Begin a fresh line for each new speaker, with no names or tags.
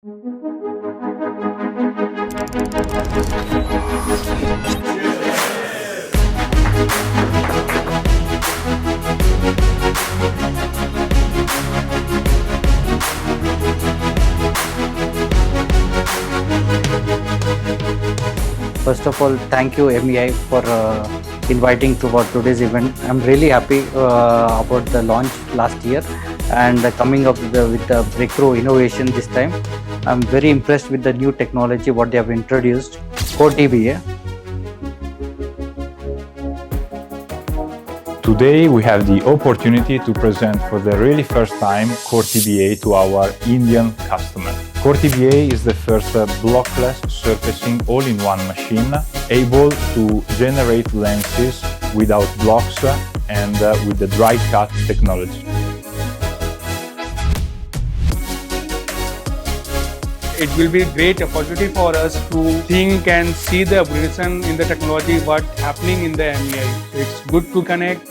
First of all, thank you MEI for inviting to our today's event. I'm really happy about the launch last year and coming up with the breakthrough innovation this time. I'm very impressed with the new technology what they have introduced, Core TBA.
Today we have the opportunity to present for the really first time Core TBA to our Indian customer. Core TBA is the first blockless surfacing all-in-one machine able to generate lenses without blocks and with the dry cut technology.
It will be a great opportunity for us to think and see the evolution in the technology, what's happening in the MEI. It's good to connect